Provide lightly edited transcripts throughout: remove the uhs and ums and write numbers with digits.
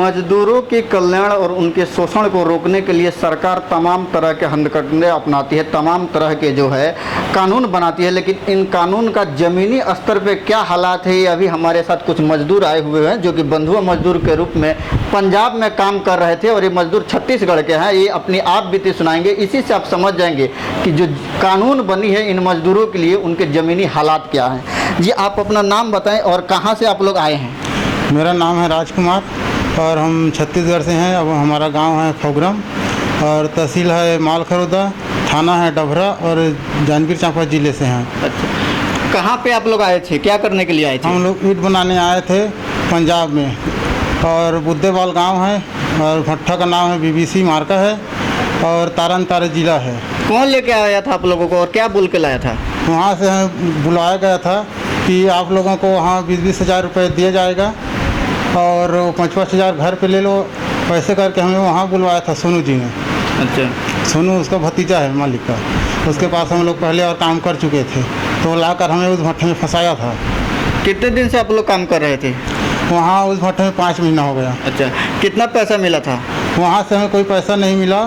मजदूरों के कल्याण और उनके शोषण को रोकने के लिए सरकार तमाम तरह के हथकंडे अपनाती है, तमाम तरह के जो है कानून बनाती है, लेकिन इन कानून का ज़मीनी स्तर पे क्या हालात है, ये अभी हमारे साथ कुछ मजदूर आए हुए हैं जो कि बंधुआ मजदूर के रूप में पंजाब में काम कर रहे थे और ये मजदूर छत्तीसगढ़ के हैं। ये अपनी आप बीती सुनाएंगे, इसी से आप समझ जाएंगे कि जो कानून बनी है इन मजदूरों के लिए उनके ज़मीनी हालात क्या हैं। जी, आप अपना नाम बताएँ और कहाँ से आप लोग आए हैं? मेरा नाम है राजकुमार और हम छत्तीसगढ़ से हैं। अब हमारा गांव है फोगरम और तहसील है मालखरौदा, थाना है डभरा और जांजगीर चांपा ज़िले से हैं। अच्छा, कहाँ पे आप लोग आए थे, क्या करने के लिए आए थे? हम लोग ईंट बनाने आए थे पंजाब में और बुद्देवाल गांव है और भट्टा का नाम है बीबीसी मार्का है और तारन तारे ज़िला है। कौन लेके आया था आप लोगों को और क्या बोल के लाया था? वहाँ से हमें बुलाया गया था कि आप लोगों को वहाँ 20-20 हज़ार रुपये दिया जाएगा और 5-5 हज़ार घर पे ले लो, पैसे करके हमें वहाँ बुलवाया था सोनू जी ने। अच्छा, सोनू उसका भतीजा है मालिक का, उसके पास हम लोग पहले और काम कर चुके थे, तो लाकर हमें उस भट्टे में फंसाया था। कितने दिन से आप लोग काम कर रहे थे वहाँ उस भट्टे में 5 महीना हो गया। अच्छा, कितना पैसा मिला था? वहाँ से हमें कोई पैसा नहीं मिला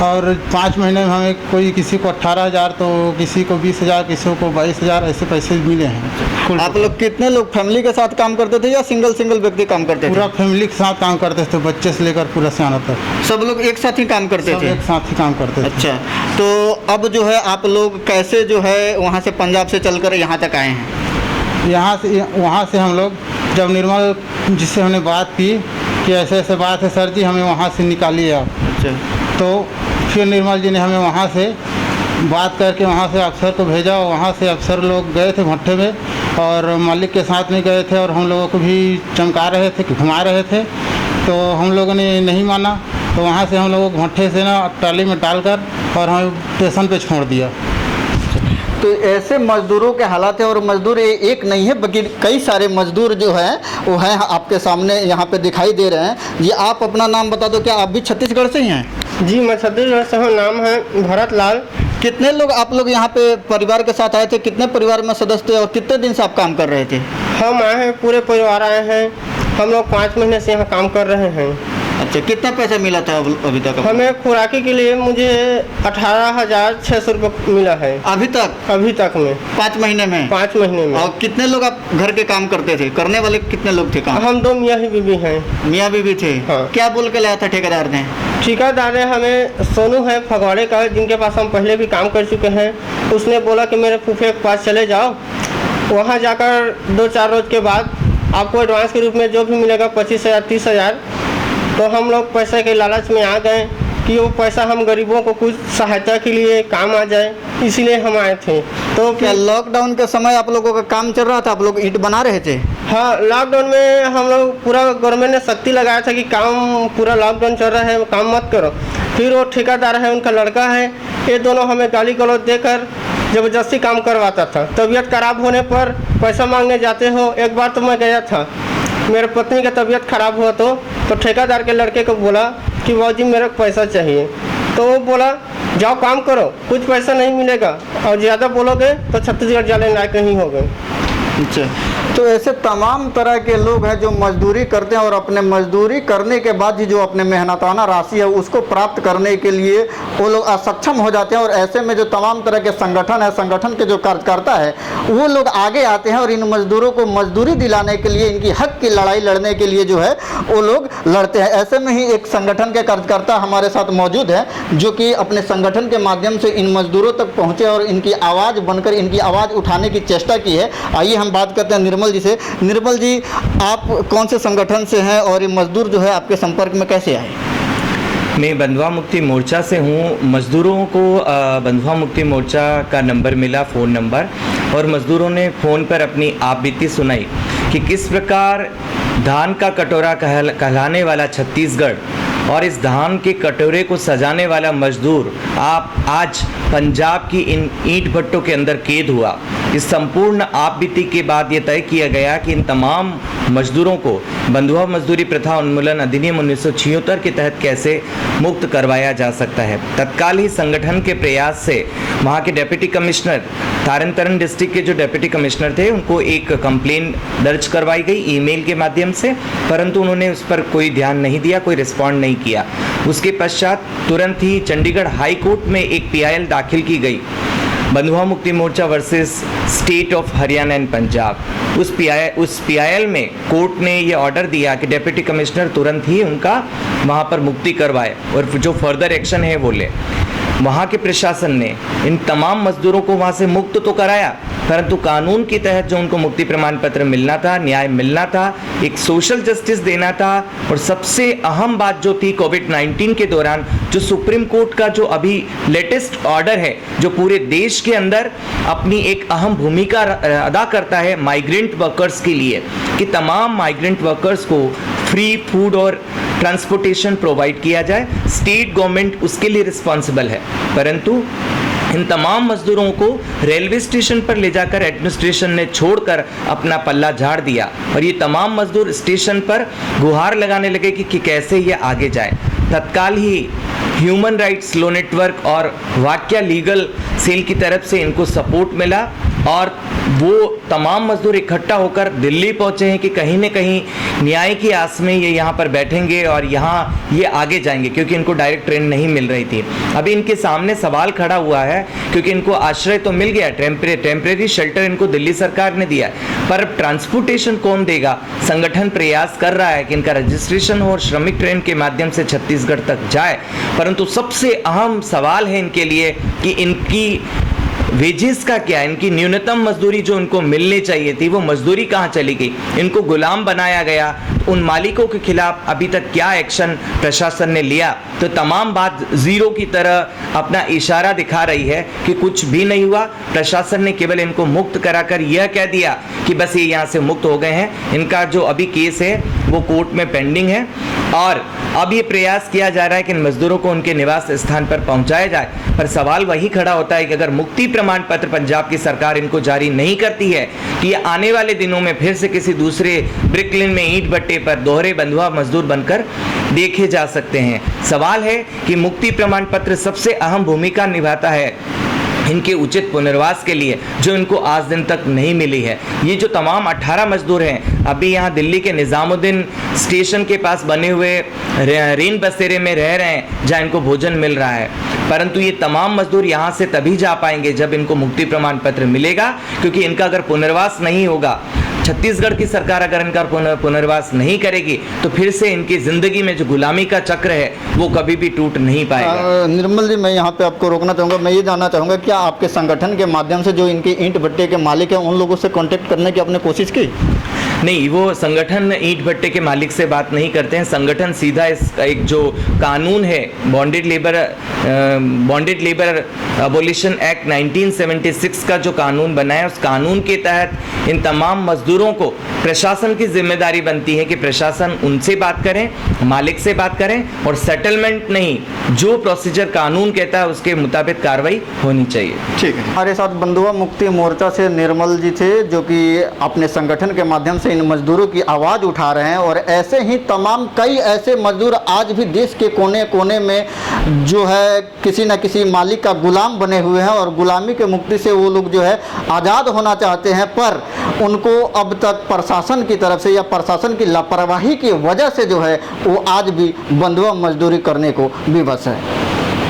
और 5 महीने में हमें कोई किसी को 18,000 तो किसी को 20,000 किसी को 22,000 ऐसे पैसे मिले हैं। आप लोग कितने लोग फैमिली के साथ काम करते थे या सिंगल व्यक्ति काम करते थे? पूरा फैमिली के साथ काम करते थे, बच्चे से लेकर पूरा सियाना तक सब लोग एक साथ ही काम करते थे? एक साथ ही काम करते थे। अच्छा, तो अब जो है आप लोग कैसे जो है वहाँ से पंजाब से चलकर यहाँ तक आए हैं? वहाँ से हम लोग जब निर्मल जिससे हमने बात की कि ऐसे ऐसे बात है सर जी, हमें वहाँ से निकालिए आप। अच्छा, तो फिर निर्मल जी ने हमें वहाँ से बात करके वहाँ से अफसर को भेजा और वहाँ से अफसर लोग गए थे भट्टे में और मालिक के साथ में गए थे और हम लोगों को भी चमका रहे थे, घुमा रहे थे, तो हम लोगों ने नहीं माना। तो वहाँ से हम लोगों को भट्टे से ना ट्राली में डालकर और हमें स्टेशन पे छोड़ दिया। तो ऐसे मजदूरों के हालात है और मजदूर एक नहीं है बल्कि कई सारे मजदूर जो हैं वो हैं आपके सामने यहाँ पे दिखाई दे रहे हैं। ये आप अपना नाम बता दो, क्या आप भी छत्तीसगढ़ से ही हैं? जी, मैं छत्तीसगढ़ से हूँ, नाम है भरत लाल। कितने लोग आप लोग यहाँ पे परिवार के साथ आए थे, कितने परिवार में सदस्य थे और कितने दिन से आप काम कर रहे थे? हम आए हैं, पूरे परिवार आए हैं, हम लोग 5 महीने से यहाँ काम कर रहे हैं। अच्छा, कितना पैसा मिला था अभी तक? हमें खुराकी के लिए मुझे 18,600 रुपये मिला है अभी तक में 5 महीने में? 5 महीने में। और कितने लोग आप घर के काम करते थे, करने वाले कितने लोग थे काम? हम 2 मियाँ ही बीबी हैं। मियाँ बीबी थे? हाँ। क्या बोल के लाया था ठेकेदार ने? ठेकेदार ने हमें सोनू है फगवाड़े का, जिनके पास हम पहले भी काम कर चुके हैं, उसने बोला कि मेरे फूफे के पास चले जाओ, वहाँ जाकर 2-4 रोज के बाद आपको एडवांस के रूप में जो भी मिलेगा 25,000 30,000। तो हम लोग पैसे के लालच में आ गए कि वो पैसा हम गरीबों को कुछ सहायता के लिए काम आ जाए, इसीलिए हम आए थे। तो क्या लॉकडाउन के समय आप लोगों का काम चल रहा था, आप लोग ईंट बना रहे थे? हाँ, लॉकडाउन में हम लोग पूरा गवर्नमेंट ने सख्ती लगाया था कि काम पूरा लॉकडाउन चल रहा है, काम मत करो। फिर वो ठेकेदार है, उनका लड़का है, ये दोनों हमें गाली गलौज देकर ज़बरदस्ती काम करवाता था। तबीयत खराब होने पर पैसा मांगने जाते हो। एक बार तो मैं गया था, मेरे पत्नी का तबीयत खराब हुआ तो ठेकेदार के लड़के को बोला कि बाबूजी मेरे को पैसा चाहिए, तो वो बोला जाओ काम करो, कुछ पैसा नहीं मिलेगा और ज़्यादा बोलोगे तो छत्तीसगढ़ जाने लायक नहीं होगे। अच्छा, तो ऐसे तमाम तरह के लोग हैं जो मजदूरी करते हैं और अपने मजदूरी करने के बाद ही जो अपने मेहनताना राशि है उसको प्राप्त करने के लिए वो लोग असक्षम हो जाते हैं। और ऐसे में जो तमाम तरह के संगठन है, संगठन के जो कार्यकर्ता है वो लोग आगे आते हैं और इन मजदूरों को मजदूरी दिलाने के लिए, इनकी हक की लड़ाई लड़ने के लिए जो है वो लोग लड़ते हैं। ऐसे में ही एक संगठन के कार्यकर्ता हमारे साथ मौजूद है जो कि अपने संगठन के माध्यम से इन मजदूरों तक पहुँचे और इनकी आवाज़ बनकर इनकी आवाज़ उठाने की चेष्टा की है। आइए हम बात करते हैं निर्मल जी से। निर्मल जी, आप कौन से संगठन से हैं और ये मजदूर जो है आपके संपर्क में कैसे आए? मैं बंधुआ मुक्ति मोर्चा से हूँ। मज़दूरों को बंधुआ मुक्ति मोर्चा का नंबर मिला, फ़ोन नंबर, और मज़दूरों ने फ़ोन पर अपनी आप बीती सुनाई कि किस प्रकार धान का कटोरा कहलाने वाला छत्तीसगढ़ और इस धान के कटोरे को सजाने वाला मजदूर आप आज पंजाब की इन ईंट भट्टों के अंदर कैद हुआ। इस संपूर्ण आपबीती के बाद ये तय किया गया कि इन तमाम मजदूरों को बंधुआ मजदूरी प्रथा उन्मूलन अधिनियम 1976 के तहत कैसे मुक्त करवाया जा सकता है। तत्काल ही संगठन के प्रयास से वहाँ के डिप्टी कमिश्नर तारन डिस्ट्रिक्ट के जो डिप्टी कमिश्नर थे उनको एक कंप्लेन दर्ज करवाई गई ईमेल के माध्यम से, परंतु उन्होंने उस पर कोई ध्यान नहीं दिया, कोई रिस्पॉन्ड नहीं किया। उसके पश्चात तुरंत ही चंडीगढ़ हाई कोर्ट में एक PIL दाखिल की गई, Bandhua Mukti Morcha versus state of Haryana and Punjab. उस PIL में कोर्ट ने ये ऑर्डर दिया कि डिप्टी कमिश्नर तुरंत ही उनका वहाँ पर मुक्ति करवाए और जो फर्दर एक्शन है वो ले। वहाँ के प्रशासन ने इन तमाम मजदूरों को वहाँ से मुक्त तो कराया, परंतु कानून के तहत जो उनको मुक्ति प्रमाण पत्र मिलना था, न्याय मिलना था, एक सोशल जस्टिस देना था, और सबसे अहम बात जो थी कोविड-19 के दौरान जो सुप्रीम कोर्ट का जो अभी लेटेस्ट ऑर्डर है जो पूरे देश के अंदर अपनी एक अहम भूमिका अदा करता है माइग्रेंट वर्कर्स के लिए, कि तमाम माइग्रेंट वर्कर्स को फ्री फूड और ट्रांसपोर्टेशन प्रोवाइड किया जाए। स्टेट गवर्नमेंट उसके लिए रिस्पॉन्सिबल है, परंतु इन तमाम मजदूरों को रेलवे स्टेशन पर ले जाकर एडमिनिस्ट्रेशन ने छोड़कर अपना पल्ला झाड़ दिया और ये तमाम मजदूर स्टेशन पर गुहार लगाने लगे कि कैसे ये आगे जाए। तत्काल ही ह्यूमन राइट्स लॉ नेटवर्क और वाक्या लीगल सेल की तरफ से इनको सपोर्ट मिला और वो तमाम मजदूर इकट्ठा होकर दिल्ली पहुंचे हैं कि कहीं न कहीं न्याय की आस में ये यहाँ पर बैठेंगे और यहाँ ये आगे जाएंगे, क्योंकि इनको डायरेक्ट ट्रेन नहीं मिल रही थी। अभी इनके सामने सवाल खड़ा हुआ है, क्योंकि इनको आश्रय तो मिल गया, टेम्परेरी शेल्टर इनको दिल्ली सरकार ने दिया है, पर ट्रांसपोर्टेशन कौन देगा। संगठन प्रयास कर रहा है कि इनका रजिस्ट्रेशन हो और श्रमिक ट्रेन के माध्यम से छत्तीसगढ़ तक जाए, परंतु सबसे अहम सवाल है इनके लिए कि इनकी वेजेस का क्या, इनकी न्यूनतम मजदूरी जो इनको मिलनी चाहिए थी वो मजदूरी कहाँ चली गई। इनको गुलाम बनाया गया। उन मालिकों के खिलाफ अभी तक क्या एक्शन प्रशासन ने लिया, तो तमाम बात जीरो की तरह अपना इशारा दिखा रही है कि कुछ भी नहीं हुआ। प्रशासन ने केवल इनको मुक्त कराकर यह कह दिया कि बस ये यहाँ से मुक्त हो गए हैं। इनका जो अभी केस है वो कोर्ट में पेंडिंग है और अब ये प्रयास किया जा रहा है कि इन मजदूरों को उनके निवास स्थान पर पहुंचाया जाए। पर सवाल वही खड़ा होता है कि अगर मुक्ति प्रमाण पत्र पंजाब की सरकार इनको जारी नहीं करती है कि ये आने वाले दिनों में फिर से किसी दूसरे ब्रिकलिन में ईंट भट्टे पर दोहरे बंधुआ मजदूर बनकर देखे जा सकते हैं। सवाल है कि मुक्ति प्रमाण पत्र सबसे अहम भूमिका निभाता है इनके उचित पुनर्वास के लिए, जो इनको आज दिन तक नहीं मिली है। ये जो तमाम 18 मजदूर हैं अभी यहाँ दिल्ली के निज़ामुद्दीन स्टेशन के पास बने हुए रेन बसेरे में रह रहे हैं जहाँ इनको भोजन मिल रहा है, परंतु ये तमाम मजदूर यहाँ से तभी जा पाएंगे जब इनको मुक्ति प्रमाण पत्र मिलेगा, क्योंकि इनका अगर पुनर्वास नहीं होगा, छत्तीसगढ़ की सरकार अगर इनका पुनर्वास नहीं करेगी तो फिर से इनकी ज़िंदगी में जो गुलामी का चक्र है वो कभी भी टूट नहीं पाएगा। निर्मल जी, मैं यहाँ पे आपको रोकना चाहूँगा। मैं ये जानना चाहूँगा क्या आपके संगठन के माध्यम से जो इनके ईंट भट्टे के मालिक हैं उन लोगों से कांटेक्ट करने की आपने कोशिश की? नहीं, वो संगठन ईंट भट्टे के मालिक से बात नहीं करते हैं। संगठन सीधा इस एक जो कानून है बॉन्डेड लेबर अबोलिशन एक्ट 1976 का जो कानून बना है, उस कानून के तहत इन तमाम मजदूरों को प्रशासन की जिम्मेदारी बनती है कि प्रशासन उनसे बात करें, मालिक से बात करें और सेटलमेंट नहीं, जो प्रोसीजर कानून कहता है उसके मुताबिक कार्रवाई होनी चाहिए। ठीक है। हमारे साथ बंधुआ मुक्ति मोर्चा से निर्मल जी थे, जो कि अपने संगठन के माध्यम से इन मजदूरों की आवाज़ उठा रहे हैं और ऐसे ही तमाम कई ऐसे मजदूर आज भी देश के कोने कोने में जो है किसी न किसी मालिक का गुलाम बने हुए हैं और गुलामी के मुक्ति से वो लोग जो है आज़ाद होना चाहते हैं, पर उनको अब तक प्रशासन की तरफ से या प्रशासन की लापरवाही की वजह से जो है वो आज भी बंधुआ मजदूरी करने को विवश है।